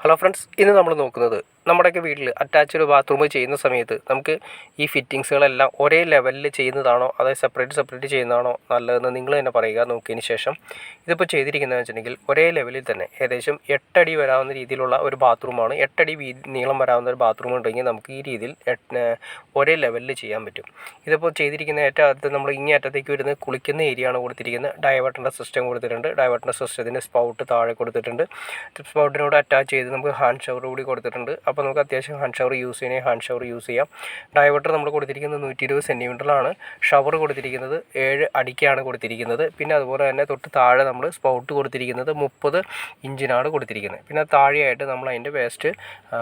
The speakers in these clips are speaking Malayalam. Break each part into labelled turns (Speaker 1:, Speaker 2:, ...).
Speaker 1: ഹലോ ഫ്രണ്ട്സ്, ഇന്ന് നമ്മൾ നോക്കുന്നത് നമ്മുടെയൊക്കെ വീട്ടിൽ അറ്റാച്ച്ഡ് ബാത്റൂം ചെയ്യുന്ന സമയത്ത് നമുക്ക് ഈ ഫിറ്റിങ്സുകളെല്ലാം ഒരേ ലെവലിൽ ചെയ്യുന്നതാണോ അതായത് സെപ്പറേറ്റ് ചെയ്യുന്നതാണോ നല്ലതെന്ന് നിങ്ങൾ തന്നെ പറയുക. നോക്കിയതിന് ശേഷം ഇതിപ്പോൾ ചെയ്തിരിക്കുന്നതെന്ന് വെച്ചിട്ടുണ്ടെങ്കിൽ ഒരേ ലെവലിൽ തന്നെ ഏകദേശം 8 അടി വരാവുന്ന രീതിയിലുള്ള ഒരു ബാത്റൂമാണ്. 8 അടി നീളം വരാവുന്ന ഒരു ബാത്റൂം ഉണ്ടെങ്കിൽ നമുക്ക് ഈ രീതിയിൽ ഒരേ ലെവലിൽ ചെയ്യാൻ പറ്റും. ഇതിപ്പോൾ ചെയ്തിരിക്കുന്ന ഏറ്റവും അകത്ത് നമ്മൾ ഇങ്ങേ അറ്റത്തേക്ക് വരുന്നത് കുളിക്കുന്ന ഏരിയ ആണ് കൊടുത്തിരിക്കുന്നത്. ഡൈവേർട്ടറിൻ്റെ സിസ്റ്റം കൊടുത്തിട്ടുണ്ട്. ഡൈവേർട്ടറിൻ്റെ സിസ്റ്റത്തിൻ്റെ സ്പൗട്ട് താഴെ കൊടുത്തിട്ടുണ്ട്. സ്പൗട്ടിനോട് അറ്റാച്ച് ചെയ്ത് നമുക്ക് ഹാൻഡ് ഷവർ കൂടി കൊടുത്തിട്ടുണ്ട്. അപ്പോൾ നമുക്ക് അത്യാവശ്യം ഹാൻഡ് ഷവർ യൂസ് ചെയ്യണമെങ്കിൽ ഹാൻഡ് ഷവർ യൂസ് ചെയ്യാം. ഡൈവേർട്ടർ നമ്മൾ കൊടുത്തിരിക്കുന്നത് 120 സെൻറ്റിമീറ്ററിലാണ്. ഷവർ കൊടുത്തിരിക്കുന്നത് 7 അടിക്കാണ് കൊടുത്തിരിക്കുന്നത്. പിന്നെ അതുപോലെ തന്നെ തൊട്ട് താഴെ നമ്മൾ സ്പൗട്ട് കൊടുത്തിരിക്കുന്നത് 30 ഇഞ്ചിനാണ് കൊടുത്തിരിക്കുന്നത്. പിന്നെ താഴെയായിട്ട് നമ്മൾ അതിൻ്റെ വേസ്റ്റ്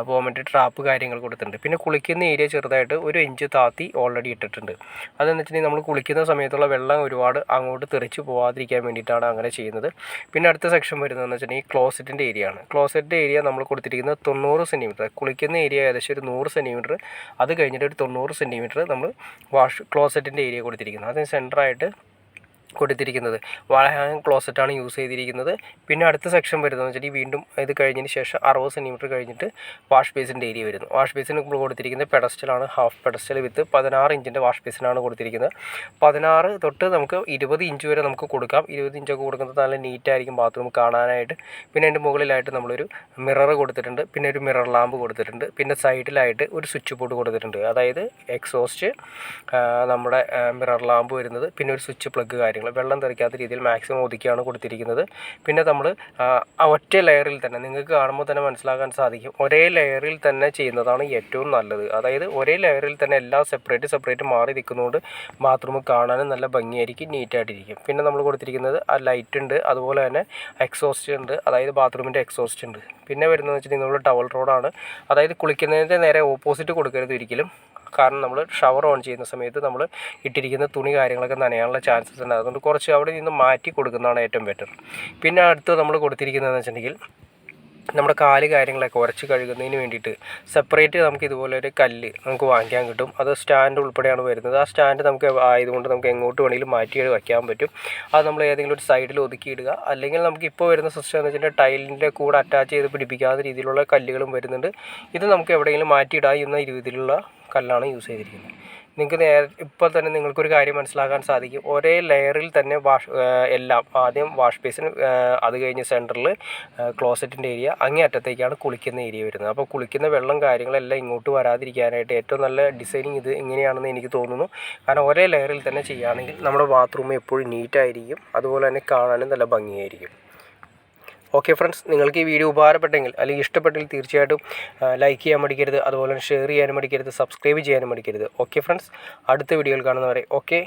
Speaker 1: പോകാൻ വേണ്ടി ട്രാപ്പ് കാര്യങ്ങൾ കൊടുത്തിട്ടുണ്ട്. പിന്നെ കുളിക്കുന്ന ഏരിയ ചെറുതായിട്ട് 1 ഇഞ്ച് താത്തി ഓൾറെഡി ഇട്ടിട്ടുണ്ട്. അതെന്ന് വെച്ചിട്ടുണ്ടെങ്കിൽ നമ്മൾ കുളിക്കുന്ന സമയത്തുള്ള വെള്ളം ഒരുപാട് അങ്ങോട്ട് തെറിച്ച് പോകാതിരിക്കാൻ വേണ്ടിയിട്ടാണ് അങ്ങനെ ചെയ്യുന്നത്. പിന്നെ അടുത്ത സെക്ഷൻ വരുന്നതെന്ന് വെച്ചിട്ടുണ്ടെങ്കിൽ ക്ലോസറ്റിൻ്റെ ഏരിയ ആണ്. ക്ലോസറ്റിൻ്റെ ഏരിയ നമ്മൾ കൊടുത്തിരിക്കുന്നത് 90 സെൻറ്റിമീറ്റർ. കുളിക്കുന്ന ഏരിയ ഏകദേശം ഒരു 100 സെൻറ്റിമീറ്റർ. അത് കഴിഞ്ഞിട്ട് ഒരു 90 സെൻറ്റിമീറ്റർ നമ്മൾ ക്ലോസറ്റിൻ്റെ ഏരിയ കൊടുത്തിരിക്കുന്നത്. അതിന് സെൻറ്ററായിട്ട് കൊടുത്തിരിക്കുന്നത് ഹാങ് ക്ലോസറ്റാണ് യൂസ് ചെയ്തിരിക്കുന്നത്. പിന്നെ അടുത്ത സെക്ഷൻ വരുന്നതെന്ന് വെച്ചാൽ വീണ്ടും ഇത് കഴിഞ്ഞതിന് ശേഷം 60 സെൻറ്റിമീറ്റർ കഴിഞ്ഞിട്ട് വാഷ് ബേസിൻ്റെ ഏരിയ വരുന്നു. വാഷ് ബേസിന് നമ്മൾ കൊടുത്തിരിക്കുന്നത് പെഡസ്റ്റലാണ്. ഹാഫ് പെഡസ്റ്റൽ വിത്ത് 16 ഇഞ്ചിൻ്റെ വാഷ് ബേസിനാണ് കൊടുത്തിരിക്കുന്നത്. 16 തൊട്ട് നമുക്ക് 20 ഇഞ്ച് വരെ നമുക്ക് കൊടുക്കാം. 20 ഇഞ്ചൊക്കെ കൊടുക്കുന്നത് നല്ല നീറ്റായിരിക്കും ബാത്റൂം കാണാനായിട്ട്. പിന്നെ അതിൻ്റെ മുകളിലായിട്ട് നമ്മളൊരു മിറർ കൊടുത്തിട്ടുണ്ട്. പിന്നെ ഒരു മിറർ ലാമ്പ് കൊടുത്തിട്ടുണ്ട്. പിന്നെ സൈഡിലായിട്ട് ഒരു സ്വിച്ച് ബോർഡ് കൊടുത്തിട്ടുണ്ട്. അതായത് എക്സോസ്റ്റ്, നമ്മുടെ മിറർ ലാമ്പ് വരുന്നത്, പിന്നെ ഒരു സ്വിച്ച് പ്ലഗ് കാര്യങ്ങൾ വെള്ളം തെറിക്കാത്ത രീതിയിൽ മാക്സിമം ഒതുക്കിയാണ് കൊടുത്തിരിക്കുന്നത്. പിന്നെ നമ്മൾ ഒറ്റ ലെയറിൽ തന്നെ നിങ്ങൾക്ക് കാണുമ്പോൾ തന്നെ മനസ്സിലാക്കാൻ സാധിക്കും, ഒരേ ലെയറിൽ തന്നെ ചെയ്യുന്നതാണ് ഏറ്റവും നല്ലത്. അതായത് ഒരേ ലെയറിൽ തന്നെ എല്ലാം സെപ്പറേറ്റ് മാറി നിൽക്കുന്നതുകൊണ്ട് ബാത്റൂം കാണാനും നല്ല ഭംഗിയായിരിക്കും, നീറ്റായിട്ടിരിക്കും. പിന്നെ നമ്മൾ കൊടുത്തിരിക്കുന്നത് ലൈറ്റ് ഉണ്ട്, അതുപോലെ തന്നെ എക്സോസ്റ്റ് ഉണ്ട്, അതായത് ബാത്റൂമിൻ്റെ എക്സോസ്റ്റ് ഉണ്ട്. പിന്നെ വരുന്നതെന്ന് വെച്ചിട്ടുണ്ടെങ്കിൽ നമ്മൾ ടവൽ റോഡാണ്. അതായത് കുളിക്കുന്നതിൻ്റെ നേരെ ഓപ്പോസിറ്റ് കൊടുക്കരുത് ഒരിക്കലും. കാരണം നമ്മൾ ഷവർ ഓൺ ചെയ്യുന്ന സമയത്ത് നമ്മൾ ഇട്ടിരിക്കുന്ന തുണി കാര്യങ്ങളൊക്കെ നനയാനുള്ള ചാൻസസ് ഉണ്ട്. അതുകൊണ്ട് കുറച്ച് അവിടെ നിന്ന് മാറ്റി കൊടുക്കുന്നതാണ് ഏറ്റവും ബെറ്റർ. പിന്നെ അടുത്ത് നമ്മൾ കൊടുത്തിരിക്കുന്നതെന്ന് വെച്ചിട്ടുണ്ടെങ്കിൽ നമ്മുടെ കാല് കാര്യങ്ങളൊക്കെ ഉരച്ച് കഴുകുന്നതിന് വേണ്ടിയിട്ട് സെപ്പറേറ്റ് നമുക്ക് ഇതുപോലെ ഒരു കല്ല് നമുക്ക് വാങ്ങിക്കാൻ കിട്ടും. അത് സ്റ്റാൻഡ് ഉൾപ്പെടെയാണ് വരുന്നത്. ആ സ്റ്റാൻഡ് നമുക്ക് ആയതുകൊണ്ട് നമുക്ക് എങ്ങോട്ട് വേണമെങ്കിലും മാറ്റി വയ്ക്കാൻ പറ്റും. അത് നമ്മൾ ഏതെങ്കിലും ഒരു സൈഡിൽ ഒതുക്കിയിടുക. അല്ലെങ്കിൽ നമുക്ക് ഇപ്പോൾ വരുന്ന സിസ്റ്റം എന്ന് വെച്ചിട്ടുണ്ടെങ്കിൽ ടൈലിൻ്റെ കൂടെ അറ്റാച്ച് ചെയ്ത് പിടിപ്പിക്കാത്ത രീതിയിലുള്ള കല്ലുകളും വരുന്നുണ്ട്. ഇത് നമുക്ക് എവിടെയെങ്കിലും മാറ്റിയിടാവുന്ന രീതിയിലുള്ള കല്ലാണ് യൂസ് ചെയ്തിരിക്കുന്നത്. നിങ്ങൾക്ക് ഇപ്പോൾ തന്നെ നിങ്ങൾക്കൊരു കാര്യം മനസ്സിലാക്കാൻ സാധിക്കും, ഒരേ ലെയറിൽ തന്നെ എല്ലാം ആദ്യം വാഷ് ബേസിൻ, അത് കഴിഞ്ഞ് സെൻറ്ററിൽ ക്ലോസറ്റിൻ്റെ ഏരിയ, അങ്ങേ അറ്റത്തേക്കാണ് കുളിക്കുന്ന ഏരിയ വരുന്നത്. അപ്പോൾ കുളിക്കുന്ന വെള്ളം കാര്യങ്ങളെല്ലാം ഇങ്ങോട്ട് വരാതിരിക്കാനായിട്ട് ഏറ്റവും നല്ല ഡിസൈനിങ് ഇത് ഇങ്ങനെയാണെന്ന് എനിക്ക് തോന്നുന്നു. കാരണം ഒരേ ലെയറിൽ തന്നെ ചെയ്യുകയാണെങ്കിൽ നമ്മുടെ ബാത്റൂം എപ്പോഴും നീറ്റായിരിക്കും, അതുപോലെ തന്നെ കാണാനും നല്ല ഭംഗിയായിരിക്കും. ഓക്കെ ഫ്രണ്ട്സ്, നിങ്ങൾക്ക് ഈ വീഡിയോ ഉപകാരപ്പെട്ടെങ്കിൽ അല്ലെങ്കിൽ ഇഷ്ടപ്പെട്ടെങ്കിൽ തീർച്ചയായിട്ടും ലൈക്ക് ചെയ്യാൻ മടിക്കരുത്. അതുപോലെ തന്നെ ഷെയർ ചെയ്യാനും മടിക്കരുത്, സബ്സ്ക്രൈബ് ചെയ്യാനും മടിക്കരുത്. ഓക്കെ ഫ്രണ്ട്സ്, അടുത്ത വീഡിയോയിൽ കാണുന്നവരെ ഓക്കെ.